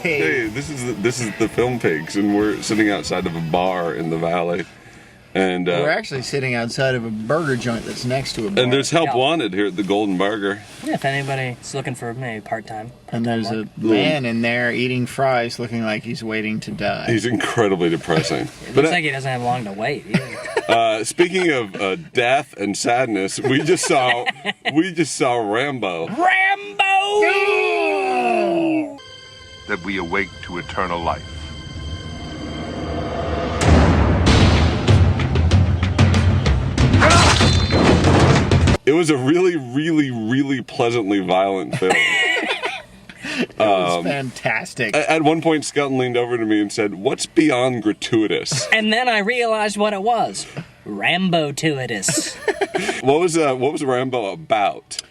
Hey, this is the Film Pigs, and we're sitting outside of a bar in the valley. And we're actually sitting outside of a burger joint that's next to a bar. And there's help wanted here at the Golden Burger. Yeah, if anybody's looking for maybe part-time. And there's a man in there eating fries looking like he's waiting to die. He's incredibly depressing. It looks like he doesn't have long to wait either. Speaking of death and sadness, we just saw Rambo. Rambo! That we awake to eternal life. It was a really, really, really pleasantly violent film. It was fantastic. At one point, Skelton leaned over to me and said, "What's beyond gratuitous?" And then I realized what it was. Rambo-tuitous. What was Rambo about?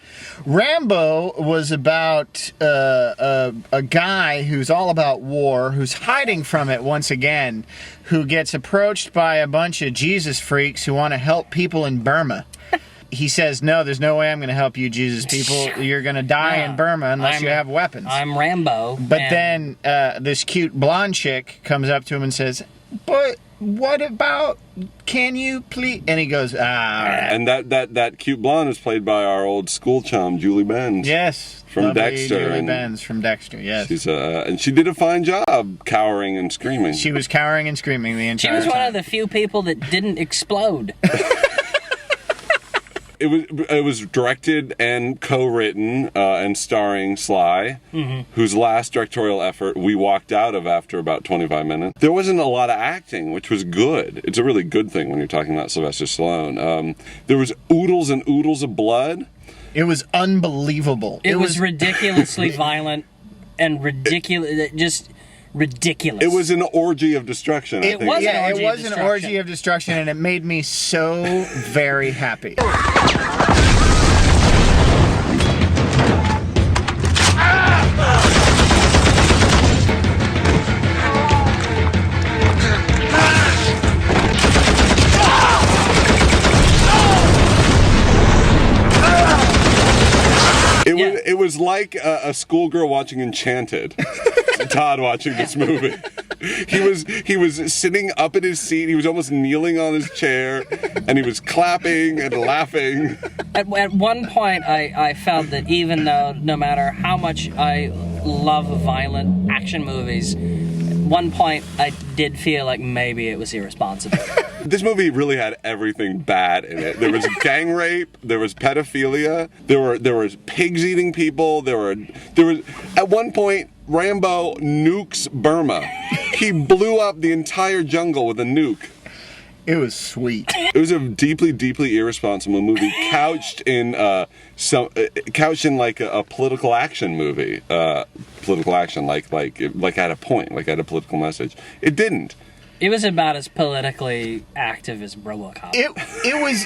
Rambo was about a guy who's all about war, who's hiding from it once again, who gets approached by a bunch of Jesus freaks who want to help people in Burma. He says, "No, there's no way I'm going to help you, Jesus people. You're going to die in Burma unless you have weapons." I'm Rambo. But then this cute blonde chick comes up to him and says, "But what about, can you please?" And he goes, And that cute blonde is played by our old school chum, Julie Benz. Yes. From lovely Dexter. Julie Benz from Dexter, yes. She's and she did a fine job cowering and screaming. She was cowering and screaming the entire time. She was one of the few people that didn't explode. It was directed and co-written and starring Sly, whose last directorial effort we walked out of after about 25 minutes. There wasn't a lot of acting, which was good. It's a really good thing when you're talking about Sylvester Stallone. There was oodles and oodles of blood. It was unbelievable. It was ridiculously violent and ridiculous. Ridiculous. It was an orgy of destruction. It was an orgy of destruction, and it made me so very happy. It was like a schoolgirl watching Enchanted. Todd watching this movie. He was sitting up in his seat. He was almost kneeling on his chair, and he was clapping and laughing. At one point, I felt that even though no matter how much I love violent action movies, at one point I did feel like maybe it was irresponsible. This movie really had everything bad in it. There was gang rape. There was pedophilia. There was pigs eating people. There was at one point Rambo nukes Burma. He blew up the entire jungle with a nuke. It was sweet. It was a deeply, deeply irresponsible movie, couched in like a political action movie. Political action, like had a point, like had a political message. It didn't. It was about as politically active as RoboCop. It was.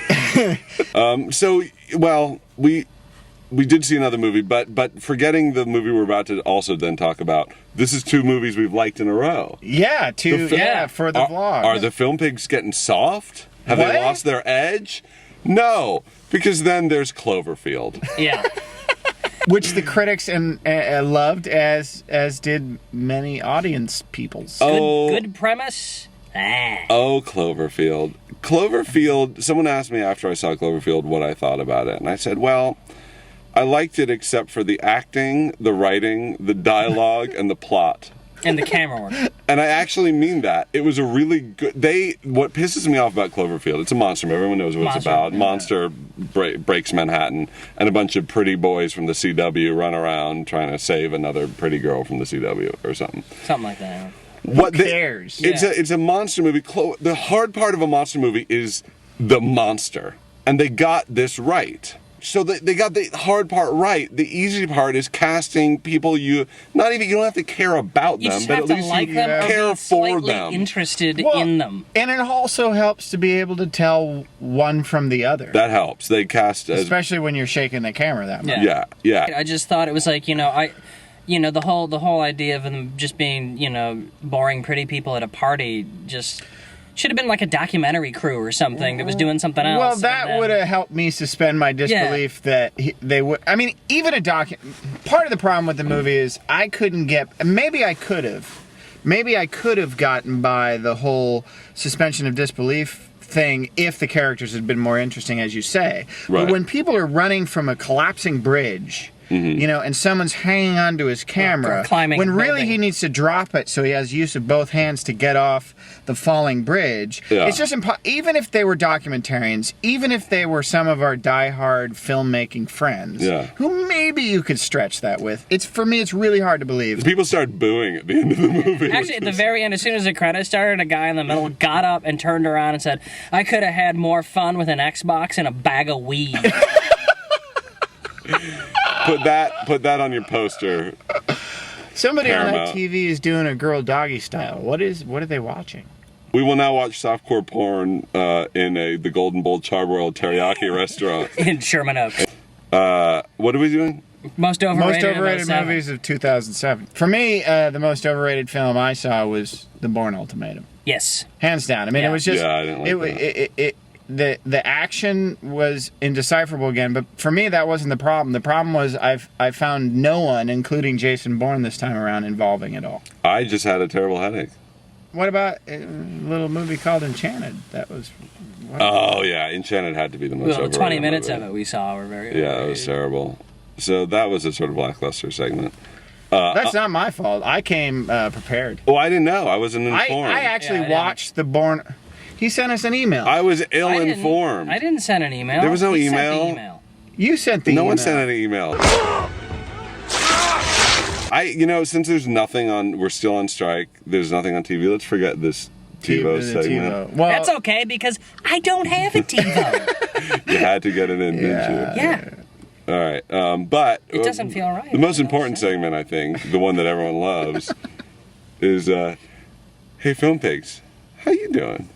We did see another movie, but forgetting the movie we're about to also then talk about, this is two movies we've liked in a row. Yeah, for the vlog. Are the Film Pigs getting soft? Have they lost their edge? No, because then there's Cloverfield. Yeah. Which the critics loved, as did many audience peoples. Good premise. Oh, Cloverfield. Cloverfield, someone asked me after I saw Cloverfield what I thought about it, and I said, well, I liked it except for the acting, the writing, the dialogue, and the plot. And the camera work. And I actually mean that. It was a really good... What pisses me off about Cloverfield, it's a monster movie. Everyone knows what it's about. Yeah. Monster breaks Manhattan, and a bunch of pretty boys from the CW run around trying to save another pretty girl from the CW or something. Something like that. Who cares? It's a monster movie. The hard part of a monster movie is the monster. And they got this right. So they got the hard part right. The easy part is casting people you don't have to care about them, but at least you care for them. Interested in them. And it also helps to be able to tell one from the other. That helps. They cast especially when you're shaking the camera that much. Yeah. I just thought it was like, the whole idea of them just being, boring pretty people at a party just Should have been like a documentary crew or something that was doing something else. Well, that would have helped me suspend my disbelief that they would. I mean, even part of the problem with the movie is I couldn't get. Maybe I could have. Maybe I could have gotten by the whole suspension of disbelief thing if the characters had been more interesting, as you say. Right. But when people are running from a collapsing bridge. You know, and someone's hanging onto his camera Or climbing when a really building. he needs to drop it so he has use of both hands to get off the falling bridge. Yeah. It's just even if they were documentarians, even if they were some of our diehard filmmaking friends, who maybe you could stretch that with. For me, it's really hard to believe. People started booing at the end of the movie. Actually, at the very end, as soon as the credits started, a guy in the middle got up and turned around and said, "I could have had more fun with an Xbox and a bag of weed." Put that on your poster. Somebody on Paramount. that TV is doing a girl doggy style. What are they watching? We will now watch softcore porn in the Golden Bowl Charbroiled Teriyaki restaurant. In Sherman Oaks. What are we doing? Most Most overrated movies of 2007. For me, the most overrated film I saw was The Bourne Ultimatum. Yes. Hands down. I mean, Yeah. it was just... Yeah, I didn't like The action was indecipherable again, but for me that wasn't the problem. The problem was I found no one, including Jason Bourne this time around, involving it all. I just had a terrible headache. What about a little movie called Enchanted? That was... Oh yeah, Enchanted had to be the most Well, overrated 20 minutes movie. of it we saw were very Yeah, it was terrible. So that was a sort of lackluster segment. That's not my fault. I came prepared. Oh, I didn't know. I wasn't informed. I actually Yeah, I didn't. watched the Bourne... He sent us an email. I was ill-informed. I didn't send an email. There was no He sent email? the email. You sent the No email. one sent an email. Since there's nothing on, we're still on strike. There's nothing on TV. Let's forget this TiVo The segment. TiVo. Well, That's okay because I don't have a TiVo. You had to get it in, didn't Yeah. you? All right, but It doesn't feel right. The most important segment, I think, the one that everyone loves, is "Hey, Film Pigs, how you doing?"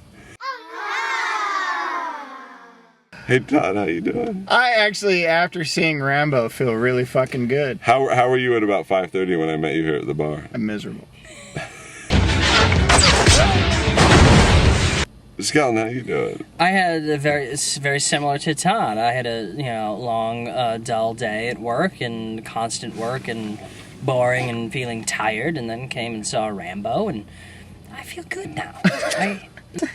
Hey Todd, how you doing? I actually, after seeing Rambo, feel really fucking good. How were you at about 5:30 when I met you here at the bar? I'm miserable. Skelton, how you doing? I had it's very similar to Todd. I had a long, dull day at work and constant work and boring and feeling tired, and then came and saw Rambo, and I feel good now.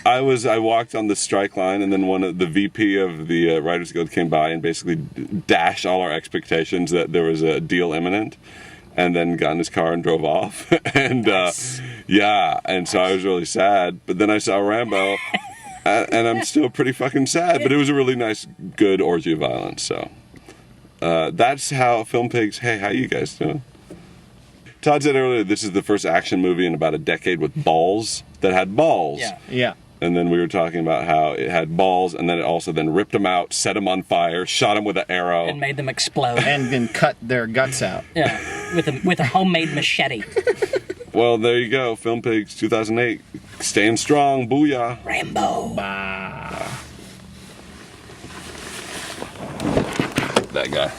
I walked on the strike line, and then the VP of the Writers Guild came by and basically dashed all our expectations that there was a deal imminent, and then got in his car and drove off. And and so I was really sad. But then I saw Rambo, and I'm still pretty fucking sad. But it was a really nice, good orgy of violence. So that's how Film Pigs. Hey, how you guys doing? Todd said earlier this is the first action movie in about a decade with balls that had balls. Yeah. And then we were talking about how it had balls, and then it also then ripped them out, set them on fire, shot them with an arrow. And made them explode. And then cut their guts out. Yeah, with a homemade machete. Well, there you go. Film Pigs 2008. Staying strong. Booyah. Rambo. Bah. That guy.